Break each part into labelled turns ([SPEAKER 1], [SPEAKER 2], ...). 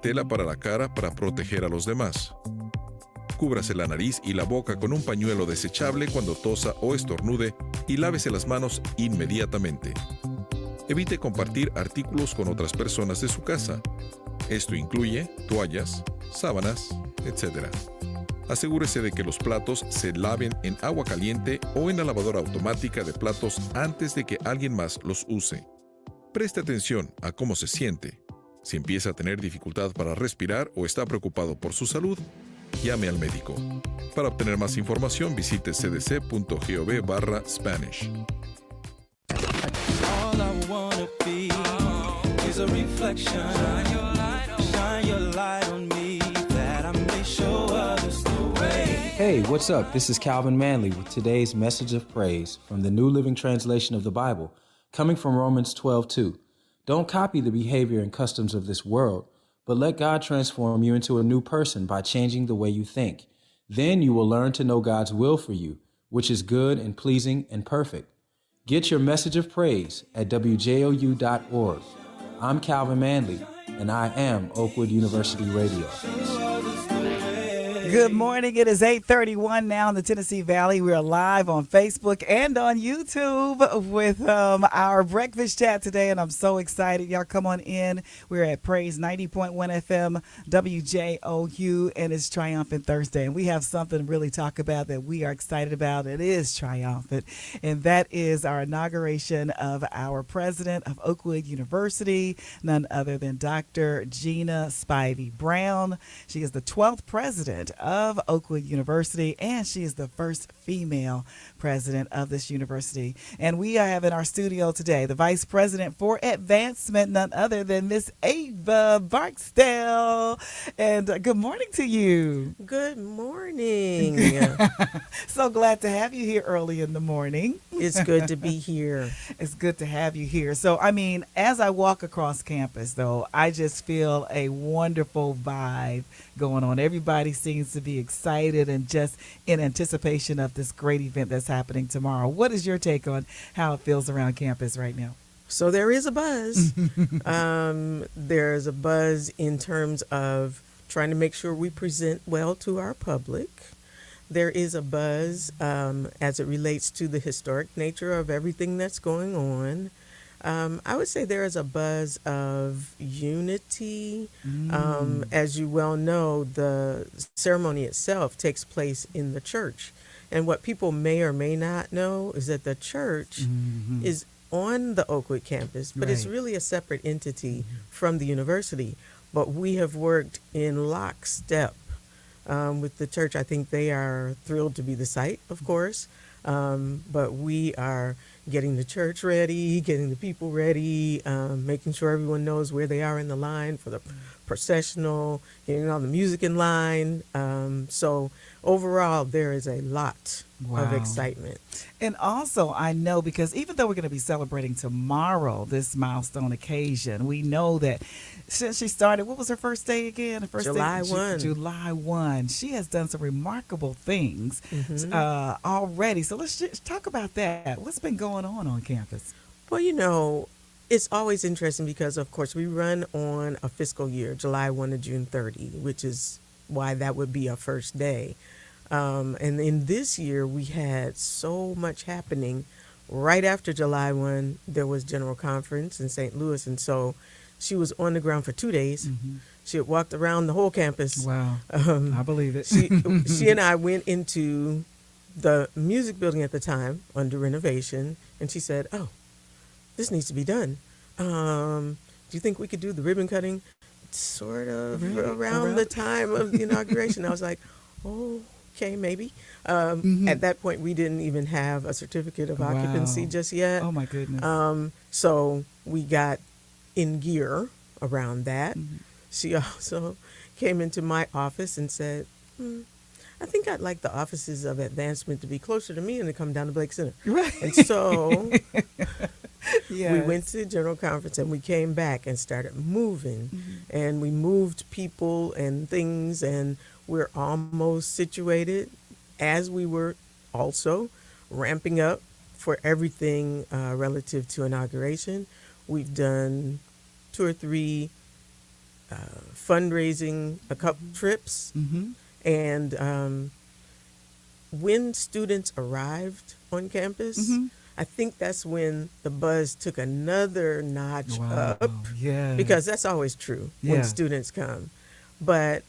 [SPEAKER 1] tela para la cara para proteger a los demás. Cúbrase la nariz y la boca con un pañuelo desechable cuando tosa o estornude y lávese las manos inmediatamente. Evite compartir artículos con otras personas de su casa. Esto incluye toallas, sábanas, etc. Asegúrese de que los platos se laven en agua caliente o en la lavadora automática de platos antes de que alguien más los use. Preste atención a cómo se siente. Si empieza a tener dificultad para respirar o está preocupado por su salud, llame al médico. Para obtener más información, visite cdc.gov/Spanish.
[SPEAKER 2] All I wanna be is a reflection. Shine your light on me that I may show others the way.
[SPEAKER 3] Hey, what's up? This is Calvin Manley with today's message of praise from the New Living Translation of the Bible, coming from Romans 12:2. Don't copy the behavior and customs of this world, but let God transform you into a new person by changing the way you think. Then you will learn to know God's will for you, which is good and pleasing and perfect. Get your message of praise at wjou.org. I'm Calvin Manley, and I am Oakwood University Radio.
[SPEAKER 4] Good morning. It is 8:31 now in the Tennessee Valley. We are live on Facebook and on YouTube with our breakfast chat today, and I'm so excited. Y'all come on in. We're at Praise 90.1 FM WJOU, and it's Triumphant Thursday, and we have something to really talk about that we are excited about. It is triumphant, and that is our inauguration of our President of Oakwood University, none other than Dr. Gina Spivey Brown. She is the 12th president of Oakwood University, and she is the first female president of this university. And we have in our studio today the Vice President for Advancement, none other than Miss Ava Barksdale. And good morning to you.
[SPEAKER 5] Good morning.
[SPEAKER 4] So glad to have you here early in the morning.
[SPEAKER 5] It's good to be here.
[SPEAKER 4] It's good to have you here. So, I mean, as I walk across campus, though, I just feel a wonderful vibe going on. Everybody seems to be excited and just in anticipation of this great event that's happening tomorrow. What is your take on how it feels around campus right now?
[SPEAKER 5] So there is a buzz. There's a buzz in terms of trying to make sure we present well to our public. There is a buzz as it relates to the historic nature of everything that's going on. I would say there is a buzz of unity. As you well know, the ceremony itself takes place in the church. And what people may or may not know is that the church is on the Oakwood campus, but it's really a separate entity from the university. But we have worked in lockstep with the church. I think they are thrilled to be the site, of course. But we are getting the church ready, getting the people ready, making sure everyone knows where they are in the line for the processional, getting all the music in line. So overall, there is a lot of excitement.
[SPEAKER 4] And also, I know, because even though we're going to be celebrating tomorrow, this milestone occasion, we know that since she started, what was her first day again? Her first
[SPEAKER 5] July
[SPEAKER 4] day,
[SPEAKER 5] 1.
[SPEAKER 4] July 1. She has done some remarkable things already. So let's just talk about that. What's been going on campus?
[SPEAKER 5] Well, you know, it's always interesting because, of course, we run on a fiscal year, July 1 to June 30, which is why that would be our first day. And in this year, we had so much happening. Right after July 1, there was General Conference in St. Louis, and so she was on the ground for 2 days. She had walked around the whole campus.
[SPEAKER 4] Wow, I believe it.
[SPEAKER 5] She and I went into the music building at the time under renovation, and she said, "Oh, this needs to be done. Do you think we could do the ribbon cutting sort of around the time of the inauguration?" I was like, "Oh, okay, maybe." At that point, we didn't even have a certificate of occupancy just yet.
[SPEAKER 4] Oh, my goodness.
[SPEAKER 5] So we got in gear around that. She also came into my office and said, "I think I'd like the offices of advancement to be closer to me and to come down to Blake Center."
[SPEAKER 4] Right.
[SPEAKER 5] And so
[SPEAKER 4] Yes.
[SPEAKER 5] we went to the General Conference and we came back and started moving. And we moved people and things, and we're almost situated as we were also ramping up for everything relative to inauguration. We've done 2 or 3 fundraising, a couple trips, and when students arrived on campus, I think that's when the buzz took another notch up.
[SPEAKER 4] Yeah.
[SPEAKER 5] Because that's always true when students come. But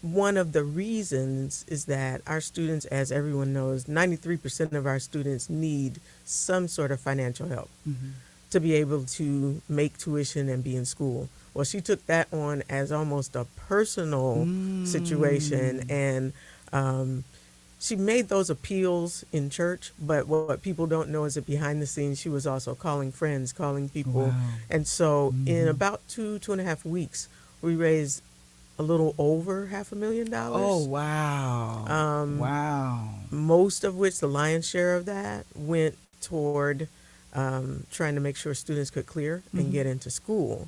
[SPEAKER 5] one of the reasons is that our students, as everyone knows, 93% of our students need some sort of financial help to be able to make tuition and be in school. Well, she took that on as almost a personal situation, and she made those appeals in church, but what people don't know is that behind the scenes, she was also calling friends, calling people. And so in about 2.5 weeks, we raised a little over $500,000.
[SPEAKER 4] Oh, wow. Wow.
[SPEAKER 5] Most of which, the lion's share of that, went toward trying to make sure students could clear and get into school.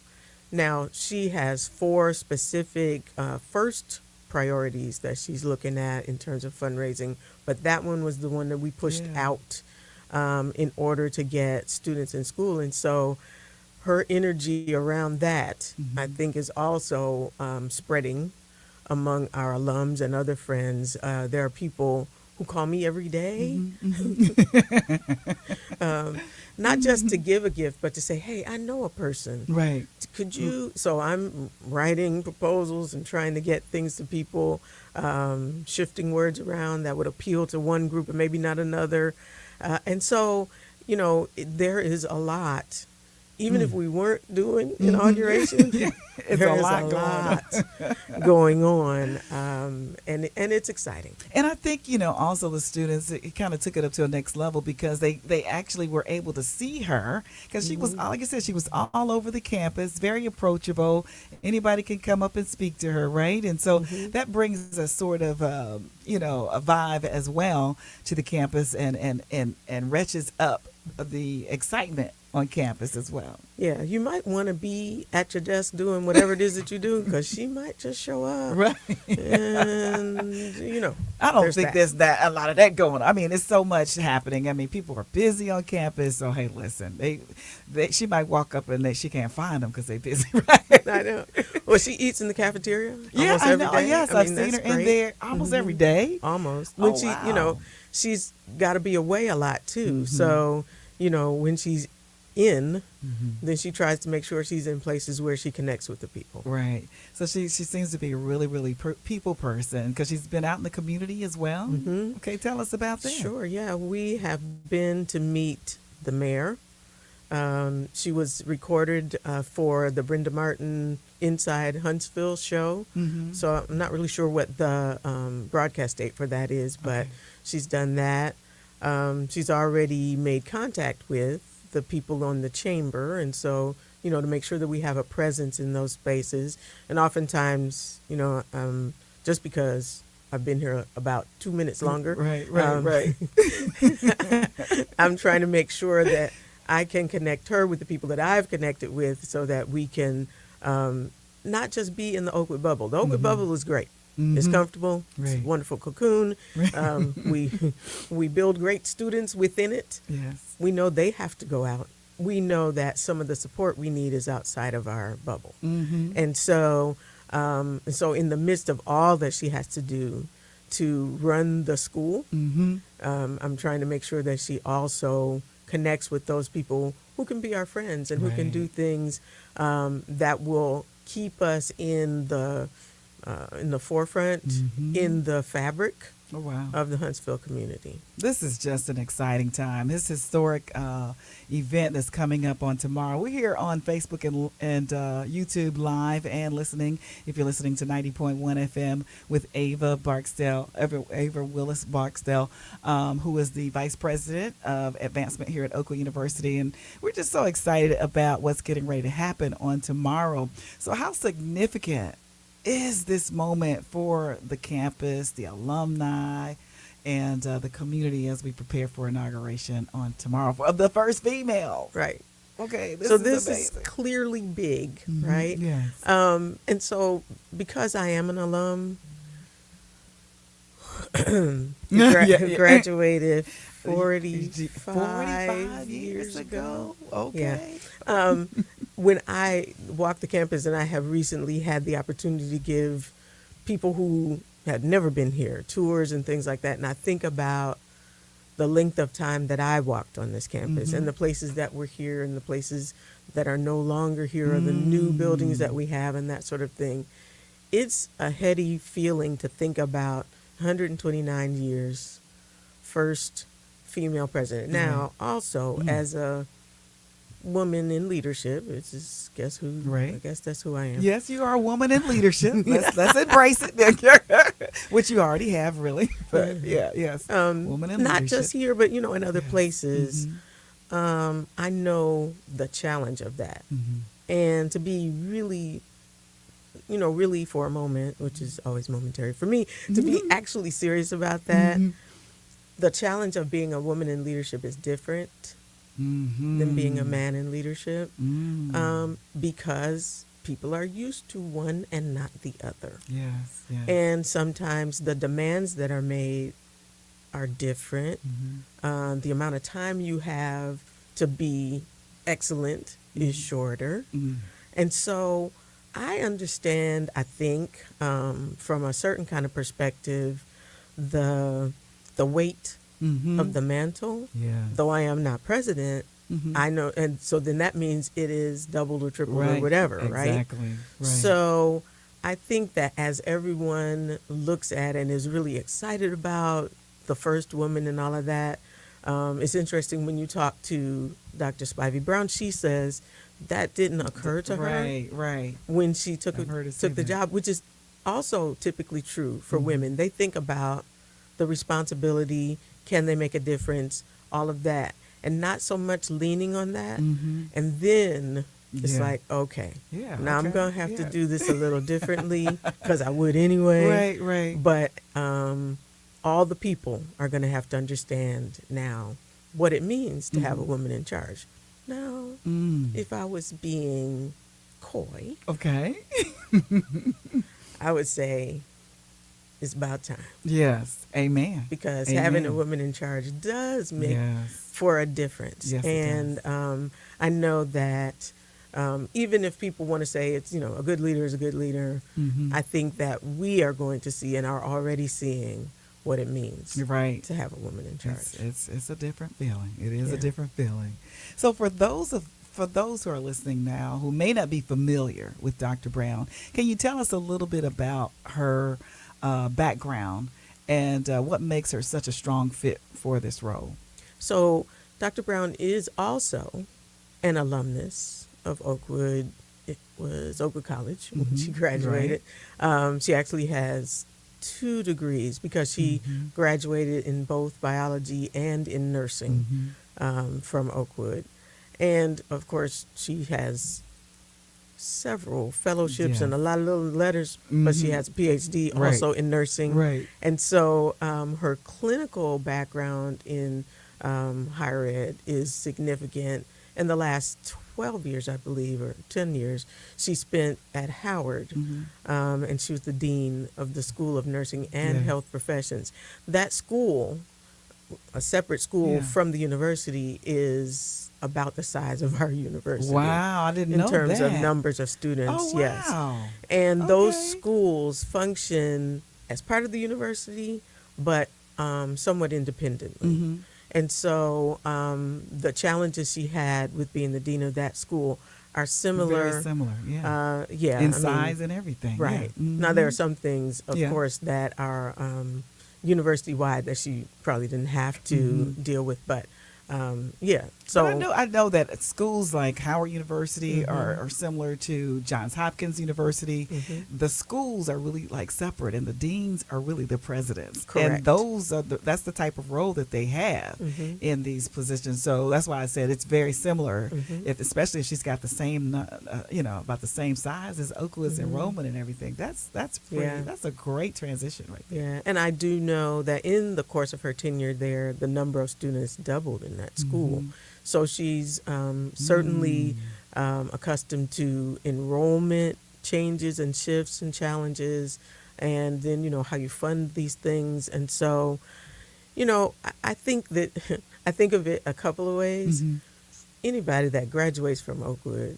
[SPEAKER 5] Now, she has 4 specific first priorities that she's looking at in terms of fundraising, but that one was the one that we pushed out in order to get students in school. And so her energy around that, I think, is also spreading among our alums and other friends. There are people who call me every day, not just to give a gift, but to say, hey, I know a person.
[SPEAKER 4] Right.
[SPEAKER 5] Could you? So I'm writing proposals and trying to get things to people, shifting words around that would appeal to one group and maybe not another. And so, there is a lot. Even if we weren't doing inauguration,
[SPEAKER 4] It's a lot
[SPEAKER 5] going on, and it's exciting.
[SPEAKER 4] And I think, also the students, it kind of took it up to a next level because they actually were able to see her because she was, like I said, she was all over the campus, very approachable. Anybody can come up and speak to her, right? And so that brings a sort of, a vibe as well to the campus and retches up the excitement on campus as well.
[SPEAKER 5] Yeah, you might want to be at your desk doing whatever it is that you do because she might just show up.
[SPEAKER 4] Right.
[SPEAKER 5] And,
[SPEAKER 4] I don't think there's a lot of that going on. I mean, there's so much happening. I mean, people are busy on campus. So, hey, listen, she might walk up and she can't find them because they're busy, right?
[SPEAKER 5] I know. Well, she eats in the cafeteria
[SPEAKER 4] Yeah,
[SPEAKER 5] almost
[SPEAKER 4] I
[SPEAKER 5] every
[SPEAKER 4] know.
[SPEAKER 5] day.
[SPEAKER 4] Yes, I've seen her in there almost every day.
[SPEAKER 5] Almost.
[SPEAKER 4] Oh,
[SPEAKER 5] When she,
[SPEAKER 4] wow.
[SPEAKER 5] she's got to be away a lot too. So, when she's in, then she tries to make sure she's in places where she connects with the people.
[SPEAKER 4] Right. So she seems to be a really, really people person because she's been out in the community as well. Okay, tell us about that.
[SPEAKER 5] Sure, yeah. We have been to meet the mayor. She was recorded for the Brenda Martin Inside Huntsville show. So I'm not really sure what the broadcast date for that is, but she's done that. She's already made contact with the people on the chamber, and so to make sure that we have a presence in those spaces. And oftentimes, just because I've been here about 2 minutes longer,
[SPEAKER 4] right.
[SPEAKER 5] I'm trying to make sure that I can connect her with the people that I've connected with, so that we can not just be in the Oakwood bubble. The Oakwood bubble is great. It's comfortable. It's a wonderful cocoon. We build great students within it.
[SPEAKER 4] Yes.
[SPEAKER 5] We know they have to go out. We know that some of the support we need is outside of our bubble. And so in the midst of all that she has to do to run the school, I'm trying to make sure that she also connects with those people who can be our friends and who can do things that will keep us in the forefront, in the fabric of the Huntsville community.
[SPEAKER 4] This is just an exciting time. This historic event that's coming up on tomorrow. We're here on Facebook and YouTube live and listening. If you're listening to 90.1 FM with Ava Willis-Barksdale, who is the Vice President of Advancement here at Oakwood University. And we're just so excited about what's getting ready to happen on tomorrow. So how significant is this moment for the campus, the alumni, and the community as we prepare for inauguration on tomorrow of the first female?
[SPEAKER 5] Right.
[SPEAKER 4] Okay.
[SPEAKER 5] This is clearly big, right?
[SPEAKER 4] Yes.
[SPEAKER 5] And so because I am an alum, who graduated 45 years ago.
[SPEAKER 4] Okay.
[SPEAKER 5] Yeah. When I walk the campus, and I have recently had the opportunity to give people who had never been here tours and things like that, and I think about the length of time that I walked on this campus and the places that were here and the places that are no longer here or the new buildings that we have and that sort of thing. It's a heady feeling to think about 129 years, first female president. Now, also as a woman in leadership, it's just I guess that's who I am.
[SPEAKER 4] Yes, you are a woman in leadership. Let's embrace it, which you already have, really. But yes, woman in
[SPEAKER 5] not
[SPEAKER 4] leadership.
[SPEAKER 5] just here, but in other places. I know the challenge of that, and to be really, really for a moment, which is always momentary for me, to be actually serious about that. The challenge of being a woman in leadership is different than being a man in leadership, because people are used to one and not the other.
[SPEAKER 4] Yes.
[SPEAKER 5] And sometimes the demands that are made are different. The amount of time you have to be excellent is shorter. And so I understand, I think, from a certain kind of perspective, the weight of the mantle. Though I am not president, I know, and so then that means it is doubled or tripled or whatever, right?
[SPEAKER 4] Exactly. Right.
[SPEAKER 5] So I think that as everyone looks at and is really excited about the first woman and all of that, it's interesting when you talk to Dr. Spivey Brown, she says that didn't occur to her when she took the job, which is also typically true for women. They think about the responsibility, can they make a difference, all of that, and not so much leaning on that. And then it's like, okay, now I'm going to have to do this a little differently because I would anyway.
[SPEAKER 4] Right.
[SPEAKER 5] But all the people are going to have to understand now what it means to have a woman in charge. Now, if I was being coy, I would say it's about time.
[SPEAKER 4] Yes. Amen.
[SPEAKER 5] Because having a woman in charge does make for a difference.
[SPEAKER 4] Yes,
[SPEAKER 5] and I know that even if people want to say it's, a good leader is a good leader, I think that we are going to see and are already seeing what it means to have a woman in charge.
[SPEAKER 4] It's a different feeling. It is a different feeling. So for those who are listening now who may not be familiar with Dr. Brown, can you tell us a little bit about her background and what makes her such a strong fit for this role?
[SPEAKER 5] So Dr. Brown is also an alumnus of Oakwood. It was Oakwood College when she graduated. She actually has 2 degrees because she graduated in both biology and in nursing from Oakwood. And of course, she has several fellowships and a lot of little letters, but she has a PhD also in nursing. And so her clinical background in higher ed is significant. In the last 12 years, I believe, or 10 years, she spent at Howard, and she was the dean of the School of Nursing and Health Professions. That school, a separate school from the university, is about the size of our university.
[SPEAKER 4] Wow, I didn't know that.
[SPEAKER 5] In terms of numbers of students, yes. And those schools function as part of the university, but somewhat independently. And so the challenges she had with being the dean of that school are similar.
[SPEAKER 4] Very similar,
[SPEAKER 5] In
[SPEAKER 4] size and everything.
[SPEAKER 5] Right. Now, there are some things, of course, that are university-wide that she probably didn't have to deal with, but so
[SPEAKER 4] but I know that schools like Howard University are similar to Johns Hopkins University. The schools are really like separate, and the deans are really the presidents.
[SPEAKER 5] Correct.
[SPEAKER 4] And those are that's the type of role that they have in these positions. So that's why I said it's very similar. Especially if she's got the same, about the same size as Oakwood's enrollment and everything. That's pretty, that's a great transition right there.
[SPEAKER 5] Yeah, and I do know that in the course of her tenure there, the number of students doubled in that school. So she's certainly accustomed to enrollment changes and shifts and challenges, and then how you fund these things. And so I think that I think of it a couple of ways. Anybody that graduates from Oakwood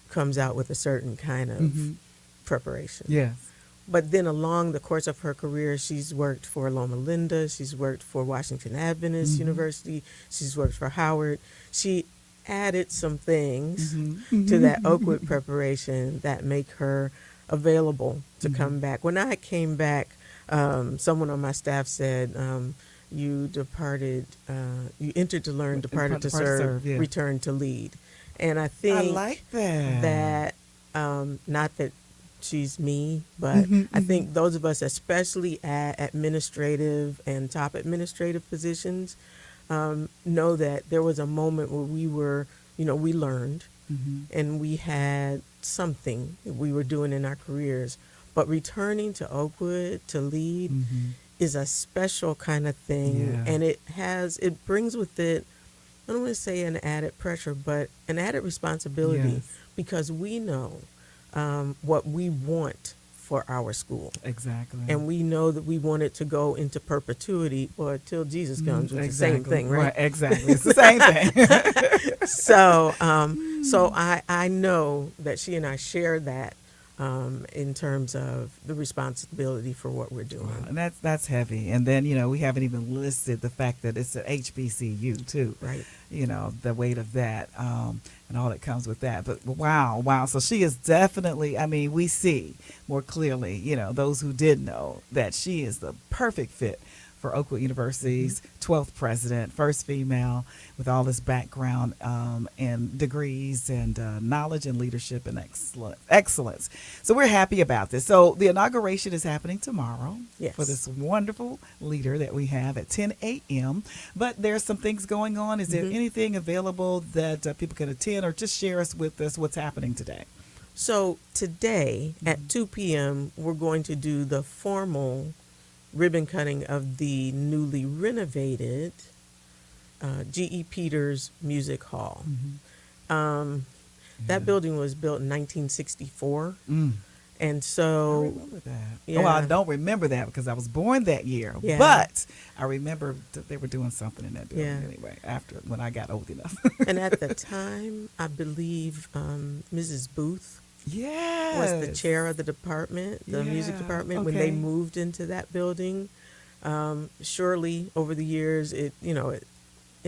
[SPEAKER 5] comes out with a certain kind of preparation.
[SPEAKER 4] Yes.
[SPEAKER 5] But then along the course of her career, she's worked for Loma Linda, she's worked for Washington Adventist University, she's worked for Howard. She added some things to that Oakwood preparation that make her available to come back. When I came back, someone on my staff said, you departed, you entered to learn, departed to serve,
[SPEAKER 4] yeah.
[SPEAKER 5] returned to lead. And I think
[SPEAKER 4] I like that.
[SPEAKER 5] not that she's me, but I think those of us, especially at administrative and top administrative positions, know that there was a moment where we were, we learned and we had something that we were doing in our careers. But returning to Oakwood to lead is a special kind of thing.
[SPEAKER 4] Yeah.
[SPEAKER 5] And it brings with it, I don't want to say an added pressure, but an added responsibility
[SPEAKER 4] Yes.
[SPEAKER 5] because we know what we want for our school.
[SPEAKER 4] Exactly.
[SPEAKER 5] And we know that we want it to go into perpetuity or till Jesus comes, which is the same thing, right?
[SPEAKER 4] Exactly. It's the same thing.
[SPEAKER 5] So I know that she and I share that in terms of the responsibility for what we're doing.
[SPEAKER 4] And that's heavy. And then, we haven't even listed the fact that it's an HBCU too.
[SPEAKER 5] Right.
[SPEAKER 4] The weight of that and all that comes with that. But wow. So she is definitely, we see more clearly, those who did know that she is the perfect fit for Oakwood University's 12th president, first female with all this background and degrees and knowledge and leadership and excellence. So we're happy about this. So the inauguration is happening tomorrow for this wonderful leader that we have at 10 a.m. But there's some things going on. Is there anything available that people can attend, or just share with us what's happening today?
[SPEAKER 5] So today at 2 p.m., we're going to do the formal ribbon cutting of the newly renovated G.E. Peters Music Hall. That building was built in 1964. And so
[SPEAKER 4] I remember that.
[SPEAKER 5] Yeah.
[SPEAKER 4] Well, I don't remember that because I was born that year.
[SPEAKER 5] Yeah.
[SPEAKER 4] But I remember that they were doing something in that building anyway, when I got old enough.
[SPEAKER 5] And at the time, I believe Mrs. Booth
[SPEAKER 4] Yes.
[SPEAKER 5] was the chair of the department, the music department, when they moved into that building. Surely over the years, it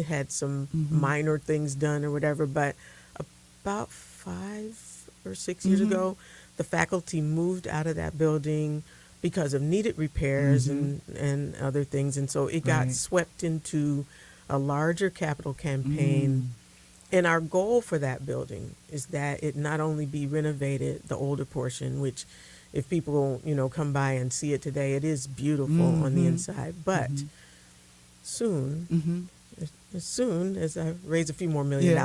[SPEAKER 5] had some minor things done or whatever, but about 5 or 6 years ago, the faculty moved out of that building because of needed repairs and other things. And so it got swept into a larger capital campaign. And our goal for that building is that it not only be renovated, the older portion, which if people, come by and see it today, it is beautiful on the inside. But soon, as soon as I raise a few more $1 million,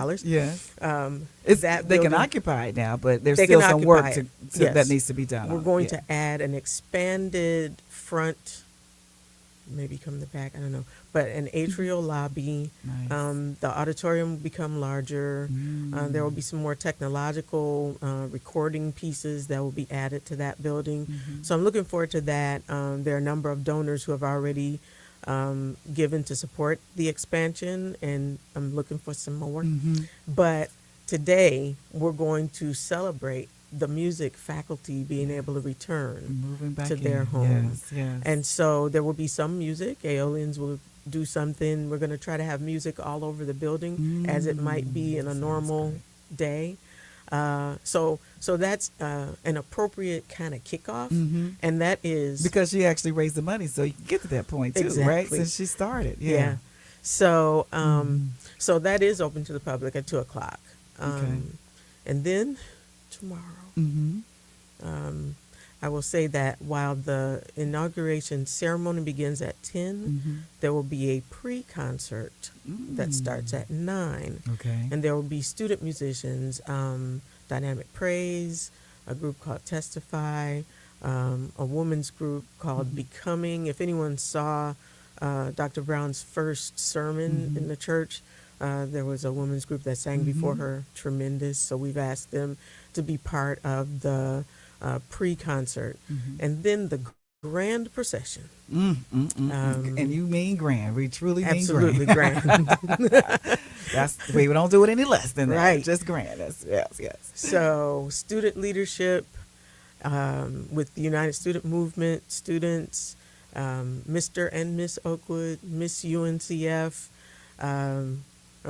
[SPEAKER 4] they can occupy it now, but there's still some work that needs to be done.
[SPEAKER 5] We're going to add an expanded front, maybe come the back, I don't know, but an atrial lobby.
[SPEAKER 4] Nice.
[SPEAKER 5] The auditorium will become larger. There will be some more technological recording pieces that will be added to that building. So I'm looking forward to that. There are a number of donors who have already given to support the expansion, and I'm looking for some more. But today we're going to celebrate the music faculty being able to return
[SPEAKER 4] moving back
[SPEAKER 5] to their home.
[SPEAKER 4] Yes.
[SPEAKER 5] And so there will be some music. Aeolians will do something. We're going to try to have music all over the building as it might be in a normal day. So that's an appropriate kind of kickoff, and that is
[SPEAKER 4] because she actually raised the money, so you can get to that point too, right? Since she started,
[SPEAKER 5] So so that is open to the public at 2:00, and then tomorrow, I will say that while the inauguration ceremony begins at 10, there will be a pre-concert that starts at 9. And there will be student musicians, Dynamic Praise, a group called Testify, a women's group called Becoming. If anyone saw Dr. Brown's first sermon in the church, there was a women's group that sang before her, tremendous. So we've asked them to be part of the pre-concert. And then the grand procession.
[SPEAKER 4] And you mean grand. We truly mean
[SPEAKER 5] Absolutely
[SPEAKER 4] grand.
[SPEAKER 5] grand.
[SPEAKER 4] We don't do it any less than that.
[SPEAKER 5] Right.
[SPEAKER 4] Just grand. Yes.
[SPEAKER 5] So student leadership with the United Student Movement, students, Mr. and Miss Oakwood, Miss UNCF. I'm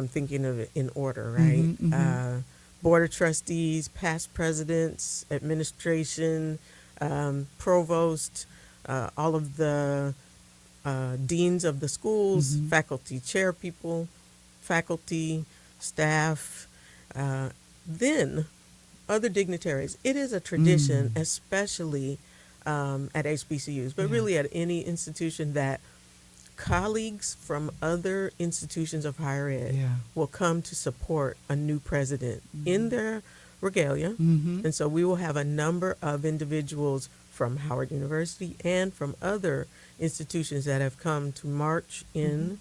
[SPEAKER 5] thinking of it in order, right? Board of trustees, past presidents, administration, provost, all of the deans of the schools, faculty chair people, faculty, staff, then other dignitaries. It is a tradition, especially at HBCUs, but really at any institution, that colleagues from other institutions of higher ed will come to support a new president in their regalia. And so we will have a number of individuals from Howard University and from other institutions that have come to march in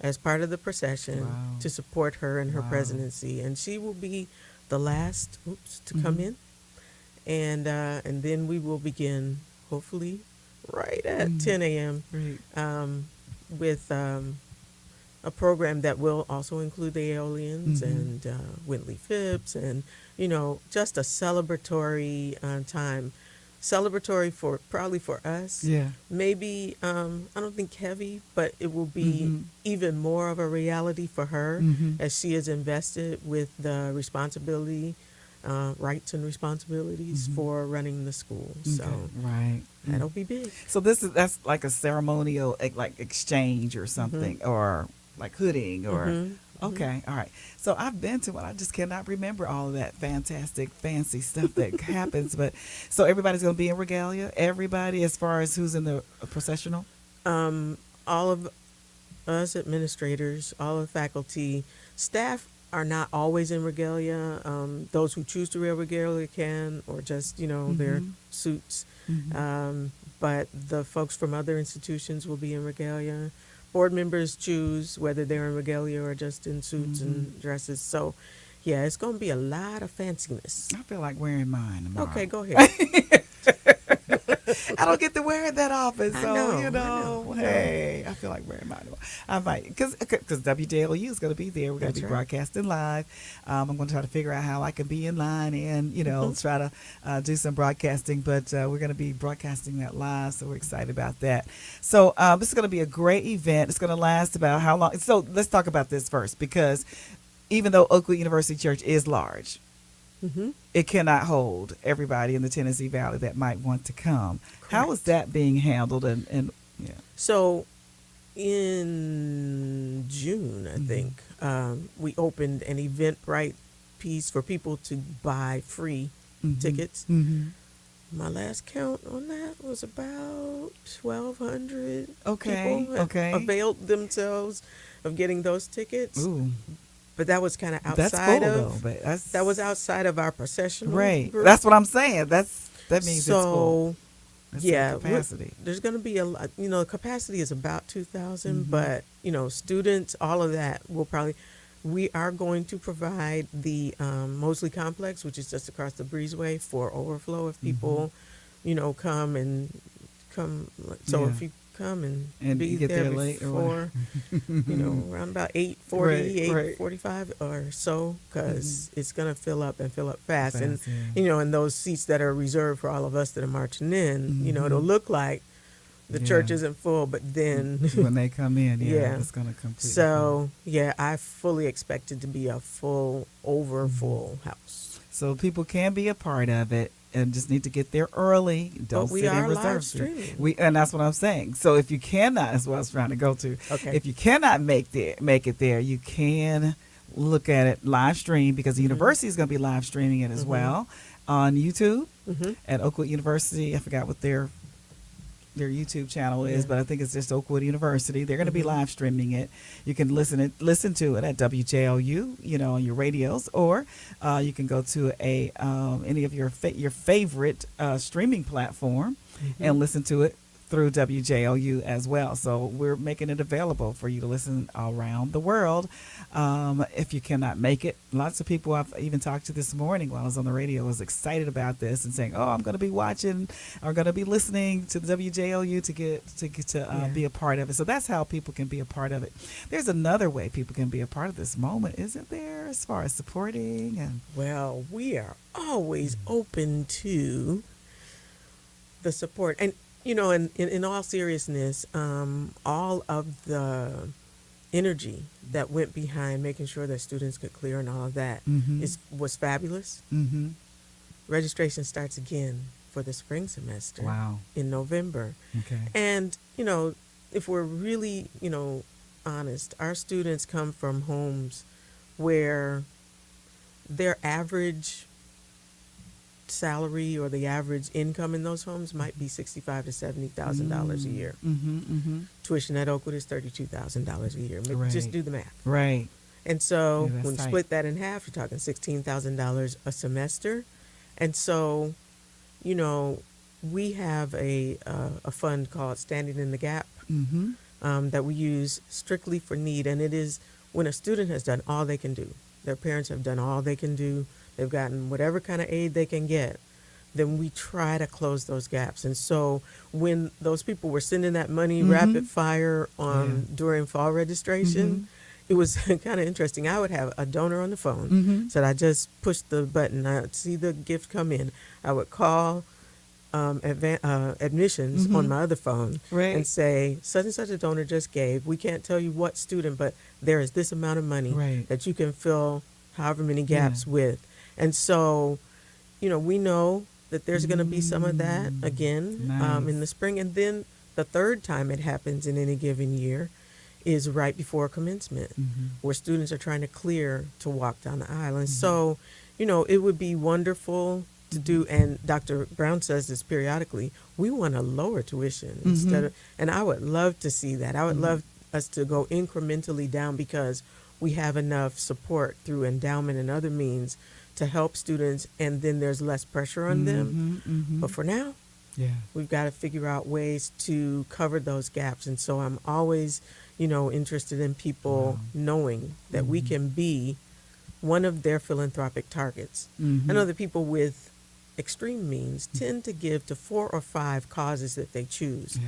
[SPEAKER 5] as part of the procession to support her in her presidency. And she will be the last to come in. And then we will begin, hopefully, right at 10 a.m. With a program that will also include the Aeolians and Wintley Phipps, and just a celebratory time. Celebratory probably for us. Maybe I don't think heavy, but it will be even more of a reality for her as she is invested with the responsibility, rights and responsibilities for running the school. So that'll be big.
[SPEAKER 4] So that's like a ceremonial like exchange or something, or like hooding or okay, all right. So I've been to one. I just cannot remember all of that fantastic, fancy stuff that happens. But so everybody's going to be in regalia. Everybody, as far as who's in the processional.
[SPEAKER 5] All of us administrators, all of faculty, staff are not always in regalia. Those who choose to wear regalia can, or just their suits. But the folks from other institutions will be in regalia. Board members choose whether they're in regalia or just in suits and dresses. So, yeah, it's going to be a lot of fanciness.
[SPEAKER 4] I feel like wearing mine tomorrow.
[SPEAKER 5] Okay, go ahead.
[SPEAKER 4] I don't get to wear it that often, so
[SPEAKER 5] I know.
[SPEAKER 4] Hey, I feel like wearing mine tomorrow. I might, because WJLU is going to be there. We're going to be broadcasting live. I'm going to try to figure out how I can be in line and try to do some broadcasting. But we're going to be broadcasting that live, so we're excited about that. So this is going to be a great event. It's going to last about how long? So let's talk about this first, because even though Oakwood University Church is large, it cannot hold everybody in the Tennessee Valley that might want to come. Correct. How is that being handled? And
[SPEAKER 5] So in June, I think, we opened an Eventbrite piece for people to buy free tickets. My last count on that was about 1,200 people availed themselves of getting those tickets.
[SPEAKER 4] Ooh.
[SPEAKER 5] But that was kind of
[SPEAKER 4] That's
[SPEAKER 5] outside
[SPEAKER 4] full, though,
[SPEAKER 5] that was outside of our processional group.
[SPEAKER 4] That's what I'm saying. That means
[SPEAKER 5] so,
[SPEAKER 4] it's full. That's capacity.
[SPEAKER 5] There's going to be a lot. Capacity is about 2,000, but students, all of that will probably. We are going to provide the Mosley Complex, which is just across the breezeway, for overflow if people, come. So if you come and be
[SPEAKER 4] get there late
[SPEAKER 5] before, around about 8:40, 8:45 or so, because it's going to fill up fast. And, and those seats that are reserved for all of us that are marching in, it'll look like the church isn't full, but then
[SPEAKER 4] when they come in, it's going to completely
[SPEAKER 5] So, I fully expect it to be a full house.
[SPEAKER 4] So people can be a part of it. And just need to get there early. Don't sit in reserve seat. And that's what I'm saying. So if you cannot, that's what I was trying to go to. Okay. If you cannot make it there, you can look at it live stream, because the university is going to be live streaming it as well on YouTube at Oakwood University. I forgot what their YouTube channel is, but I think it's just Oakwood University. They're going to be live streaming it. You can listen to it at WJLU, on your radios, or you can go to any of your favorite streaming platform and listen to it through WJOU as well. So we're making it available for you to listen around the world. If you cannot make it, lots of people I've even talked to this morning while I was on the radio was excited about this and saying, "Oh, I'm going to be watching or going to be listening to the WJOU to get to be a part of it." So that's how people can be a part of it. There's another way people can be a part of this moment, isn't there? As far as supporting and
[SPEAKER 5] Well, we are always open to the support. And, you know, in all seriousness, all of the energy that went behind making sure that students could clear and all of that was fabulous.
[SPEAKER 4] mm-hmm.
[SPEAKER 5] Registration starts again for the spring semester
[SPEAKER 4] Wow.
[SPEAKER 5] in November.
[SPEAKER 4] Okay.
[SPEAKER 5] And, you know, if we're really, honest, our students come from homes where their average salary or the average income in those homes might be $65,000 to $70,000 a year. Tuition at Oakwood is $32,000 a year.
[SPEAKER 4] Right.
[SPEAKER 5] Just do the math.
[SPEAKER 4] Right.
[SPEAKER 5] And so
[SPEAKER 4] Yeah, that's
[SPEAKER 5] when you
[SPEAKER 4] tight.
[SPEAKER 5] split that in half, you're talking $16,000 a semester. And so, we have a fund called Standing in the Gap that we use strictly for need. And it is when a student has done all they can do, their parents have done all they can do, they've gotten whatever kind of aid they can get, then we try to close those gaps. And so when those people were sending that money rapid fire during fall registration, it was kind of interesting. I would have a donor on the phone, said I just pushed the button, I'd see the gift come in. I would call admissions on my other phone
[SPEAKER 4] Right.
[SPEAKER 5] and say, such and such a donor just gave. We can't tell you what student, but there is this amount of money
[SPEAKER 4] Right.
[SPEAKER 5] that you can fill however many gaps with. And so, we know that there's going to be some of that again
[SPEAKER 4] Nice.
[SPEAKER 5] in the spring. And then the third time it happens in any given year is right before commencement, where students are trying to clear to walk down the aisle. And so, it would be wonderful to do, and Dr. Brown says this periodically, we want to lower tuition instead of, and I would love to see that. I would love us to go incrementally down because we have enough support through endowment and other means to help students, and then there's less pressure on them. But for now, we've got to figure out ways to cover those gaps. And so I'm always, interested in people knowing that we can be one of their philanthropic targets. I know that people with extreme means tend to give to 4 or 5 causes that they choose.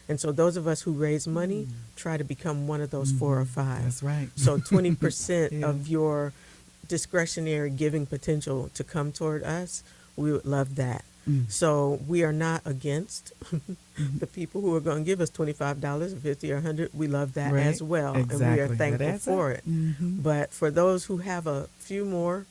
[SPEAKER 5] And so those of us who raise money try to become one of those 4 or 5.
[SPEAKER 4] That's right.
[SPEAKER 5] So 20% of your discretionary giving potential to come toward us, we would love that. So we are not against the people who are going to give us $25 or $50 or $100. We love that
[SPEAKER 4] Right.
[SPEAKER 5] as well, and we
[SPEAKER 4] Exactly.
[SPEAKER 5] are
[SPEAKER 4] That
[SPEAKER 5] thankful
[SPEAKER 4] adds
[SPEAKER 5] for
[SPEAKER 4] up.
[SPEAKER 5] it. But for those who have a few more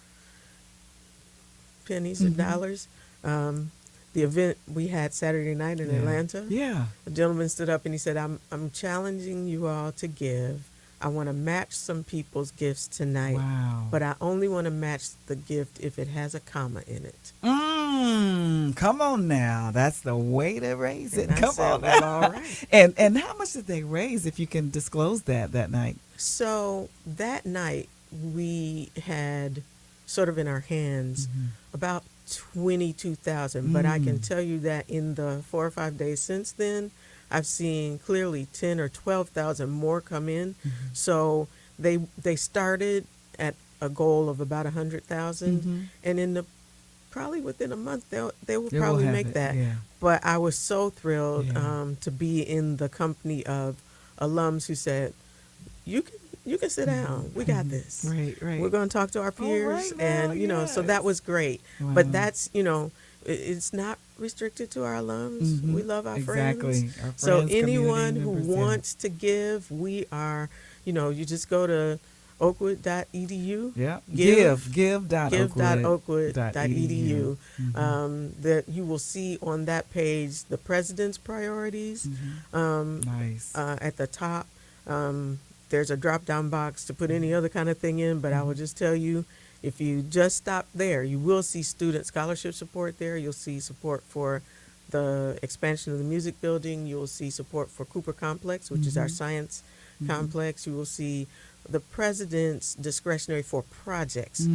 [SPEAKER 5] pennies or dollars, the event we had Saturday night in Atlanta,
[SPEAKER 4] Yeah.
[SPEAKER 5] a gentleman stood up and he said, I'm challenging you all to give. I want to match some people's gifts tonight,
[SPEAKER 4] Wow.
[SPEAKER 5] but I only want to match the gift if it has a comma in it.
[SPEAKER 4] Come on now. That's the way to raise it.
[SPEAKER 5] And I
[SPEAKER 4] Come
[SPEAKER 5] said,
[SPEAKER 4] on
[SPEAKER 5] well,
[SPEAKER 4] now.
[SPEAKER 5] all right.
[SPEAKER 4] And how much did they raise, if you can disclose that night?
[SPEAKER 5] So that night we had sort of in our hands about 22,000, but I can tell you that in the 4 or 5 days since then, I've seen clearly 10 or 12,000 more come in. So they started at a goal of about 100,000, and in the probably within a month they will probably
[SPEAKER 4] have
[SPEAKER 5] make
[SPEAKER 4] it,
[SPEAKER 5] that.
[SPEAKER 4] yeah.
[SPEAKER 5] But I was so thrilled
[SPEAKER 4] Yeah.
[SPEAKER 5] to be in the company of alums who said, "You can sit down. We got this.
[SPEAKER 4] Right.
[SPEAKER 5] We're going to talk to our peers,"
[SPEAKER 4] right now,
[SPEAKER 5] and so that was great.
[SPEAKER 4] Wow.
[SPEAKER 5] But that's it's not restricted to our alums. We love our
[SPEAKER 4] Exactly.
[SPEAKER 5] friends.
[SPEAKER 4] Our
[SPEAKER 5] So
[SPEAKER 4] friends,
[SPEAKER 5] anyone
[SPEAKER 4] community
[SPEAKER 5] who
[SPEAKER 4] members, yeah.
[SPEAKER 5] wants to give, we are. You just go to oakwood.edu.
[SPEAKER 4] Yeah.
[SPEAKER 5] Give.
[SPEAKER 4] Give.oakwood.edu.
[SPEAKER 5] That you will see on that page the president's priorities.
[SPEAKER 4] Nice.
[SPEAKER 5] At the top, there's a drop-down box to put any other kind of thing in, but I will just tell you, if you just stop there, you will see student scholarship support there. You'll see support for the expansion of the music building. You'll see support for Cooper Complex, which is our science complex. You will see the president's discretionary for projects.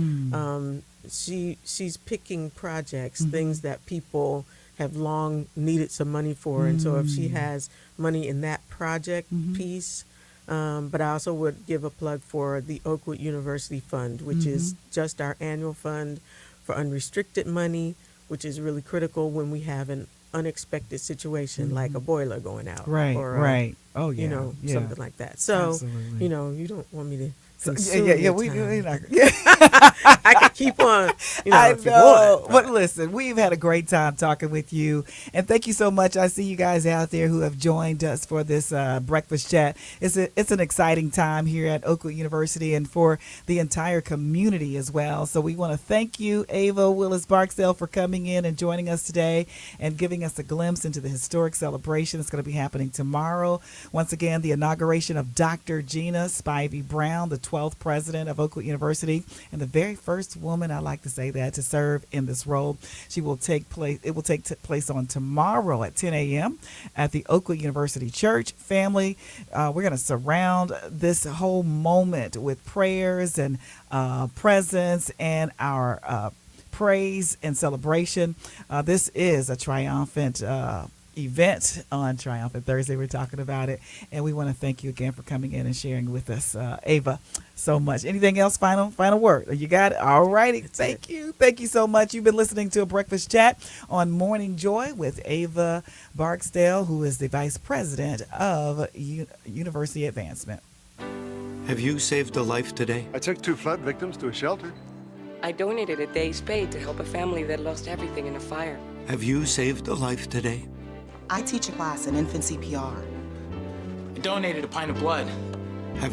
[SPEAKER 5] She's picking projects, things that people have long needed some money for. And so if she has money in that project piece, but I also would give a plug for the Oakwood University Fund, which is just our annual fund for unrestricted money, which is really critical when we have an unexpected situation like a boiler going out.
[SPEAKER 4] Right,
[SPEAKER 5] or
[SPEAKER 4] right. Oh, yeah.
[SPEAKER 5] You know,
[SPEAKER 4] yeah.
[SPEAKER 5] something like that. So,
[SPEAKER 4] Absolutely.
[SPEAKER 5] you know, you don't want me to
[SPEAKER 4] Yeah,
[SPEAKER 5] consume
[SPEAKER 4] yeah,
[SPEAKER 5] your
[SPEAKER 4] we
[SPEAKER 5] time.
[SPEAKER 4] yeah.
[SPEAKER 5] I could keep on, you know,
[SPEAKER 4] I
[SPEAKER 5] if you
[SPEAKER 4] know,
[SPEAKER 5] want.
[SPEAKER 4] but listen, we've had a great time talking with you, and thank you so much. I see you guys out there who have joined us for this breakfast chat. It's an exciting time here at Oakwood University and for the entire community as well. So we want to thank you, Ava Willis-Barksdale, for coming in and joining us today and giving us a glimpse into the historic celebration that's going to be happening tomorrow. Once again, the inauguration of Dr. Gina Spivey Brown, the 12th president of Oakwood University, and the very first woman, I like to say that, to serve in this role. It will take place on tomorrow at 10 a.m. at the Oakwood University Church. Family, we're going to surround this whole moment with prayers and presence and our praise and celebration. This is a triumphant event on Triumphant Thursday. We're talking about it, and we want to thank you again for coming in and sharing with us, Ava, so much. Anything else? Final word? You got it? All righty. Thank you so much. You've been listening to a breakfast chat on Morning Joy with Ava Barksdale, who is the vice president of University Advancement.
[SPEAKER 6] Have you saved a life today?
[SPEAKER 7] I took 2 flood victims to a shelter.
[SPEAKER 8] I donated a day's pay to help a family that lost everything in a fire.
[SPEAKER 6] Have you saved a life today?
[SPEAKER 9] I teach a class in infant CPR.
[SPEAKER 10] I donated a pint of blood.
[SPEAKER 6] Have